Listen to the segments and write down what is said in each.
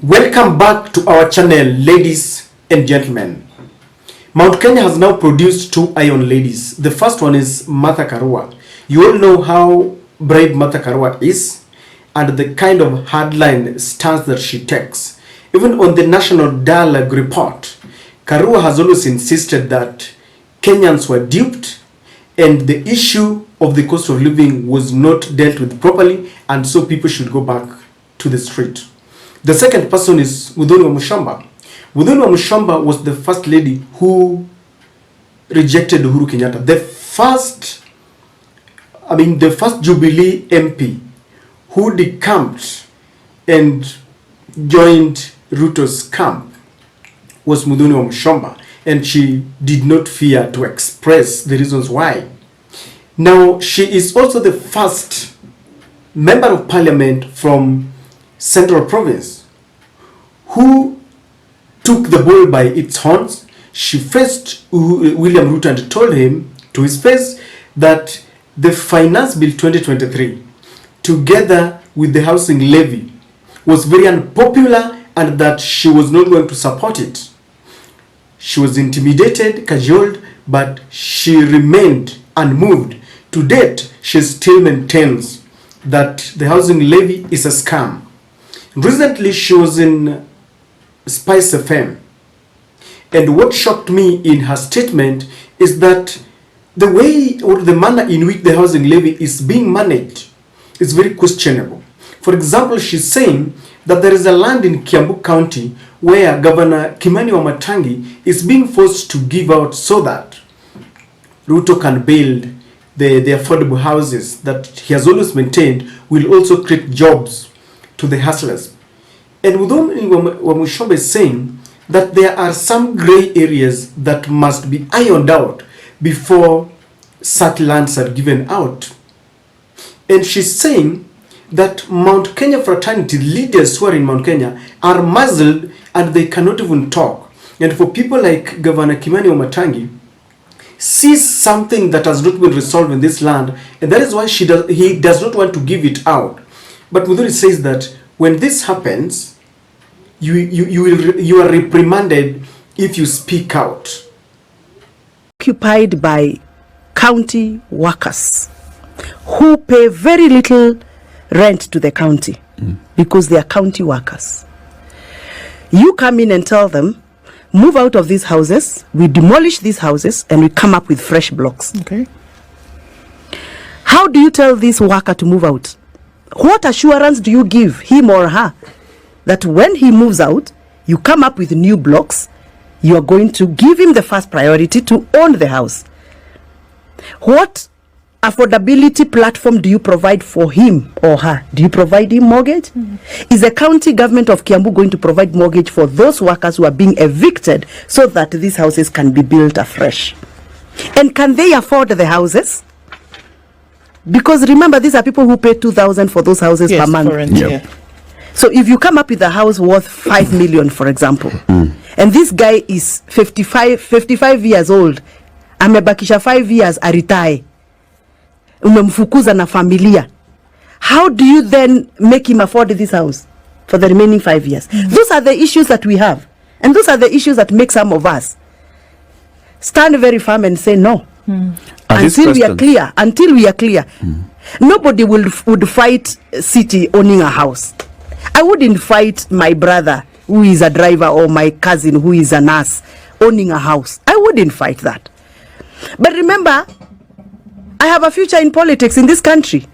Welcome back to our channel, ladies and gentlemen. Mount Kenya has now produced two iron ladies. The first one is Martha Karua. You all know how brave Martha Karua is and the kind of hardline stance that she takes. Even on the National Dialogue report, Karua has always insisted that Kenyans were duped and the issue of the cost of living was not dealt with properly, and so people should go back to the street. The second person is Muthoni Wamuchomba. Muthoni Wamuchomba was the first lady who rejected Uhuru Kenyatta. The first Jubilee MP who decamped and joined Ruto's camp was Muthoni Wamuchomba, and she did not fear to express the reasons why. Now, she is also the first member of parliament from Central Province who took the bull by its horns. She faced William Ruto and told him to his face that the Finance Bill 2023 together with the housing levy was very unpopular and that she was not going to support it. She was intimidated, cajoled, but she remained unmoved. To date, she still maintains that the housing levy is a scam. Recently, she was in Spice FM, and what shocked me in her statement is that the way or the manner in which the housing levy is being managed is very questionable. For example, she's saying that there is a land in Kiambu County where Governor Kimani Wamatangi is being forced to give out so that Ruto can build the affordable houses that he has always maintained will also create jobs to the hustlers. And Muthoni Wamuchomba is saying that there are some gray areas that must be ironed out before such lands are given out. And she's saying that Mount Kenya fraternity leaders who are in Mount Kenya are muzzled and they cannot even talk. And for people like Governor Kimani Wamatangi sees something that has not been resolved in this land, and that is why he does not want to give it out. But Muthoni says that when this happens, you are reprimanded if you speak out. Occupied by county workers who pay very little rent to the county because they are county workers. You come in and tell them, move out of these houses, we demolish these houses, and we come up with fresh blocks. Okay. How do you tell this worker to move out? What assurance do you give him or her that when he moves out, you come up with new blocks, you are going to give him the first priority to own the house? What affordability platform do you provide for him or her? Do you provide him mortgage? Is the county government of Kiambu going to provide mortgage for those workers who are being evicted so that these houses can be built afresh? And can they afford the houses? Because remember, these are people who pay 2,000 for those houses per month. For rent, yeah. So if you come up with a house worth 5 million, for example, and this guy is 55 years old, amebakisha 5 years aritire, umemfukuza na familia, how do you then make him afford this house for the remaining 5 years? Those are the issues that we have, and those are the issues that make some of us stand very firm and say no. Until we are clear, nobody would fight city owning a house. I wouldn't fight my brother who is a driver or my cousin who is a nurse owning a house. I wouldn't fight that. But remember, I have a future in politics in this country.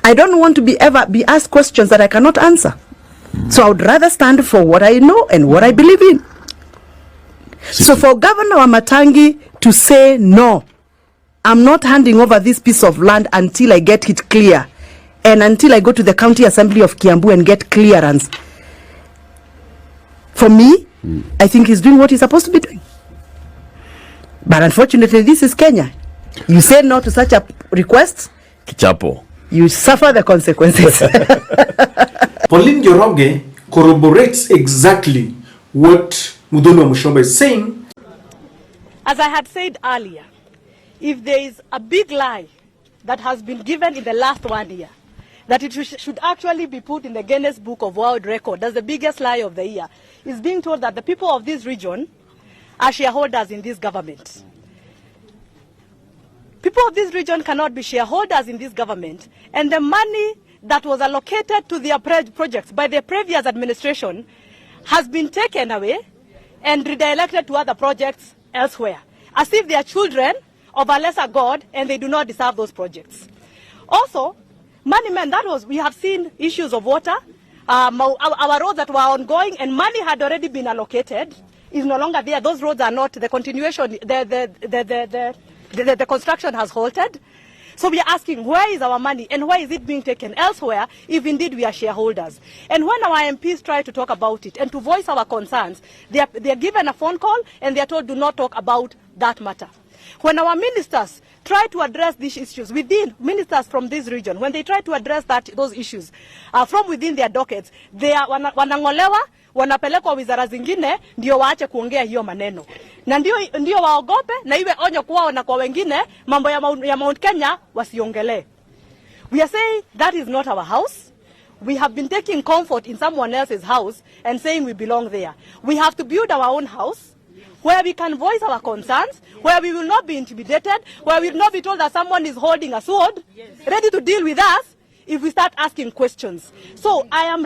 I don't want to ever be asked questions that I cannot answer. So I would rather stand for what I know and what I believe in. So for Governor Wamatangi to say, no, I'm not handing over this piece of land until I get it clear, and until I go to the County Assembly of Kiambu and get clearance, for me, I think he's doing what he's supposed to be doing. But unfortunately, this is Kenya. You say no to such a request, Kichapo, you suffer the consequences. Pauline Njoroge corroborates exactly what Muthoni Wamuchomba is saying. As I had said earlier, if there is a big lie that has been given in the last 1 year, that it should actually be put in the Guinness Book of World Record as the biggest lie of the year, is being told that the people of this region are shareholders in this government. People of this region cannot be shareholders in this government, and the money that was allocated to their projects by the previous administration has been taken away and redirected to other projects elsewhere, as if they are children of a lesser god and they do not deserve those projects. Also, money men, we have seen issues of water, our roads that were ongoing and money had already been allocated is no longer there. Those roads are not the continuation, the construction has halted. So we are asking, where is our money and why is it being taken elsewhere if indeed we are shareholders? And when our MPs try to talk about it and to voice our concerns, they are given a phone call and they are told do not talk about that matter. When our ministers try to address these issues within ministers from this region, when they try to address those issues from within their dockets, they are wanangolewa, wanapelekwa wizara zingine ndio waache kuongea hiyo maneno. Na ndio waogope na iwe onyo kwao na kwa wengine mambo ya Mount Kenya wasiongele. We are saying that is not our house. We have been taking comfort in someone else's house and saying we belong there. We have to build our own house where we can voice our concerns, where we will not be intimidated, where we will not be told that someone is holding a sword, ready to deal with us if we start asking questions. So I'm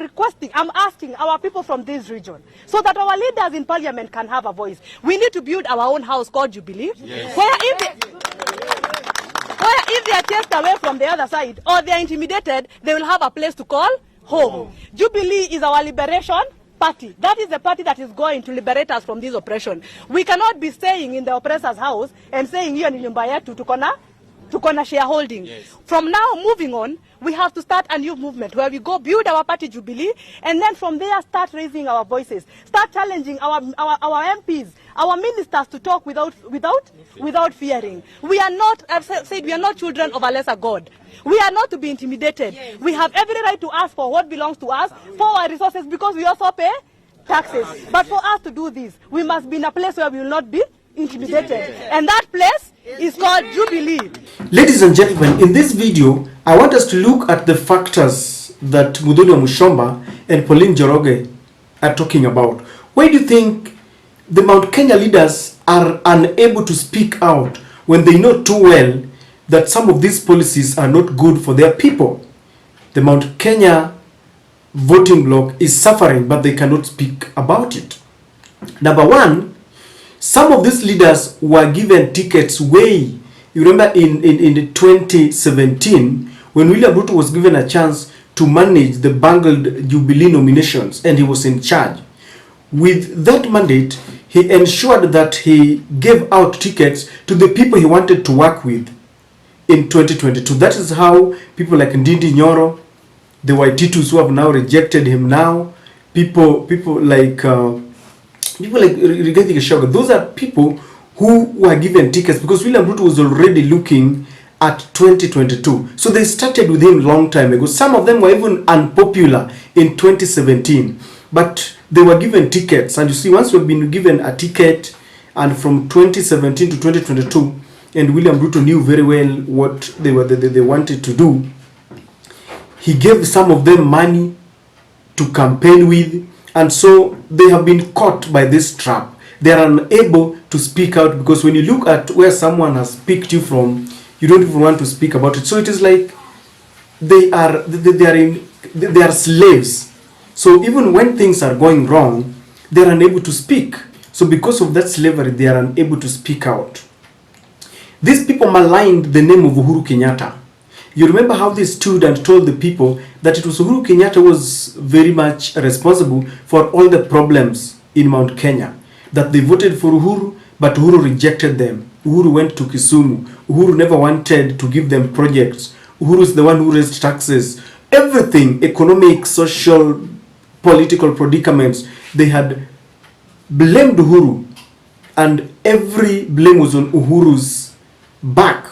asking our people from this region, so that our leaders in parliament can have a voice. We need to build our own house called Jubilee, yes, where if they are chased away from the other side or they are intimidated, they will have a place to call home. Jubilee is our liberation party. That is the party that is going to liberate us from this oppression. We cannot be staying in the oppressor's house and saying hiyo ni nyumba yetu tuko na shareholding. Yes. From now moving on, we have to start a new movement where we go build our party Jubilee, and then from there start raising our voices, start challenging our MPs, our ministers to talk without fearing. We are not, I've said, we are not children of a lesser god. We are not to be intimidated. Yes. We have every right to ask for what belongs to us, for our resources, because we also pay taxes. But for us to do this, we must be in a place where we will not be intimidated. And that place is called Jubilee. Ladies and gentlemen, in this video, I want us to look at the factors that Muthoni Wamuchomba and Pauline Njoroge are talking about. Why do you think the Mount Kenya leaders are unable to speak out when they know too well that some of these policies are not good for their people? The Mount Kenya voting bloc is suffering, but they cannot speak about it. Number one, some of these leaders were given tickets way. You remember in 2017, when William Ruto was given a chance to manage the bungled Jubilee nominations and he was in charge. With that mandate, he ensured that he gave out tickets to the people he wanted to work with in 2022. That is how people like Ndindi Nyoro, the Waititus who have now rejected him now, people like Rigathi Gachagua, those are people who were given tickets because William Ruto was already looking at 2022. So they started with him long time ago. Some of them were even unpopular in 2017, but they were given tickets. And you see, once you've been given a ticket, and from 2017 to 2022, and William Ruto knew very well what they wanted to do, he gave some of them money to campaign with. And so they have been caught by this trap. They are unable to speak out because when you look at where someone has picked you from, you don't even want to speak about it. So it is like they are slaves. So even when things are going wrong, they are unable to speak. So because of that slavery, they are unable to speak out. These people maligned the name of Uhuru Kenyatta. You remember how they stood and told the people that it was Uhuru Kenyatta who was very much responsible for all the problems in Mount Kenya. That they voted for Uhuru, but Uhuru rejected them. Uhuru went to Kisumu. Uhuru never wanted to give them projects. Uhuru is the one who raised taxes. Everything, economic, social, political predicaments, they had blamed Uhuru. And every blame was on Uhuru's back.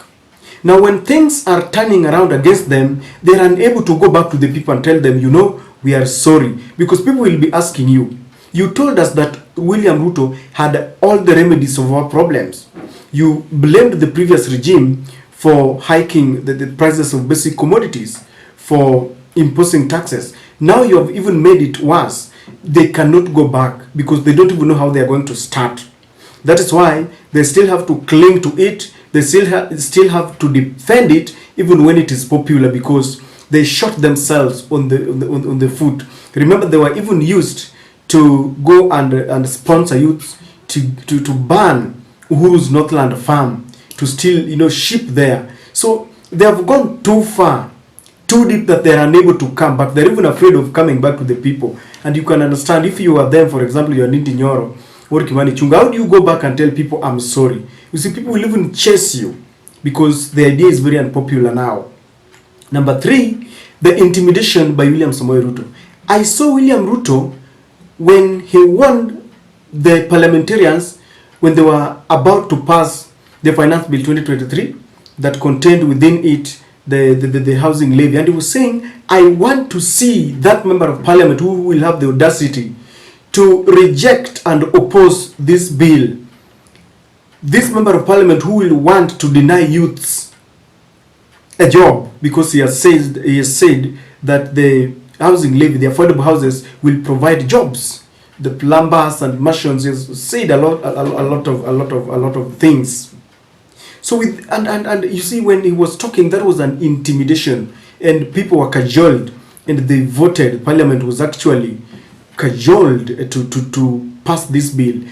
Now, when things are turning around against them, they are unable to go back to the people and tell them, you know, we are sorry. Because people will be asking you, you told us that William Ruto had all the remedies of our problems. You blamed the previous regime for hiking the prices of basic commodities, for imposing taxes. Now you have even made it worse. They cannot go back because they don't even know how they are going to start. That is why they still have to cling to it. They still have to defend it even when it is popular, because they shot themselves on the foot. Remember, they were even used to go and sponsor youths to ban Uhuru's Northland farm, to steal sheep there. So they have gone too far, too deep, that they are unable to come back. They're even afraid of coming back to the people. And you can understand, if you are them, for example, you are Ndindi Nyoro or Kimani Ichung'wah, how do you go back and tell people, I'm sorry? You see, people will even chase you because the idea is very unpopular now. Number 3, the intimidation by William Samoei Ruto. I saw William Ruto when he warned the parliamentarians when they were about to pass the Finance Bill 2023 that contained within it the housing levy, and he was saying, I want to see that member of parliament who will have the audacity to reject and oppose this bill. This member of parliament who will want to deny youths a job, because he has said that the housing levy, the affordable houses, will provide jobs. The plumbers and merchants, has said a lot of things. So and you see, when he was talking, that was an intimidation, and people were cajoled, and they voted. Parliament was actually cajoled to pass this bill.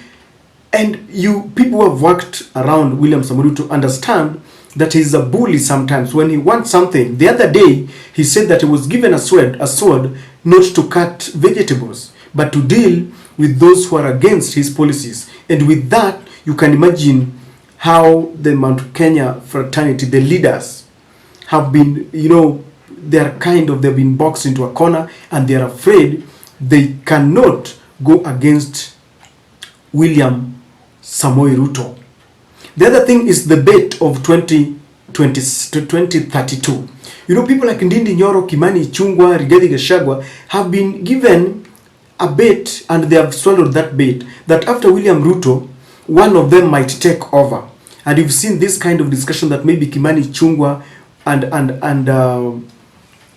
And people who have worked around William Samoei to understand that he's a bully sometimes. When he wants something, the other day he said that he was given a sword not to cut vegetables, but to deal with those who are against his policies. And with that, you can imagine how the Mount Kenya fraternity, the leaders, have been, they've been boxed into a corner, and they're afraid they cannot go against William Samoei Ruto. The other thing is the bet of 2032. People like Ndindi Nyoro, Kimani Ichung'wah, Rigathi Gachagua have been given a bet, and they have swallowed that bet, that after William Ruto, one of them might take over. And you've seen this kind of discussion that maybe Kimani Ichung'wah and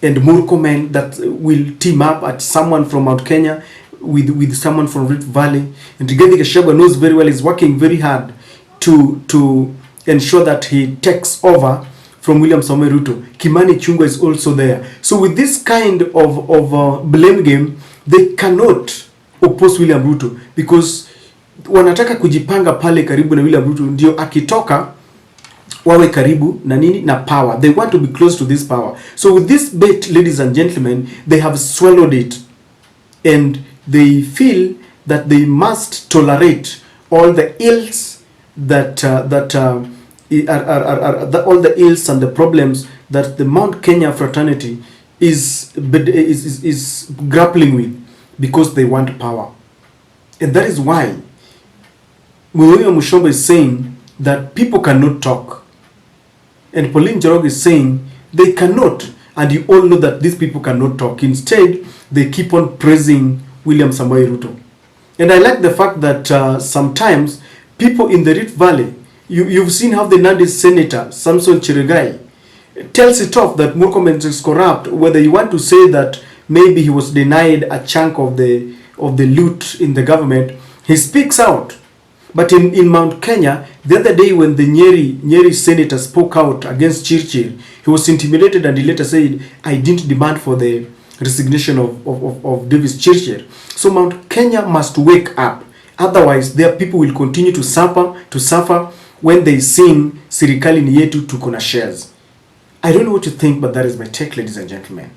Murkomen that will team up at someone from Mount Kenya with someone from Rift Valley. And Rigathi Gachagua knows very well, is working very hard to ensure that he takes over from William Samoei Ruto. Kimani Ichung'wah is also there. So with this kind of blame game, they cannot oppose William Ruto, because wanataka kujipanga pale karibu na William Ruto, ndio akitoka wawe karibu na nini, na power. They want to be close to this power. So with this bet, ladies and gentlemen, they have swallowed it, and they feel that they must tolerate all the ills that all the ills and the problems that the Mount Kenya fraternity is grappling with, because they want power. And that is why Muthoni Wamuchomba is saying that people cannot talk, and Pauline Njoroge is saying they cannot, and you all know that these people cannot talk. Instead, they keep on praising William Samoei Ruto. And I like the fact that sometimes people in the Rift Valley, you've seen how the Nandi Senator Samson Chirigai tells it off that Murkomen is corrupt, whether you want to say that maybe he was denied a chunk of the loot in the government, he speaks out. But in Mount Kenya, the other day when the Nyeri senator spoke out against Chirchir, he was intimidated, and he later said, I didn't demand for the resignation of Davis Chirchir. So Mount Kenya must wake up. Otherwise, their people will continue to suffer when they sing Serikali ni yetu tuko na shares. I don't know what you think, but that is my take, ladies and gentlemen.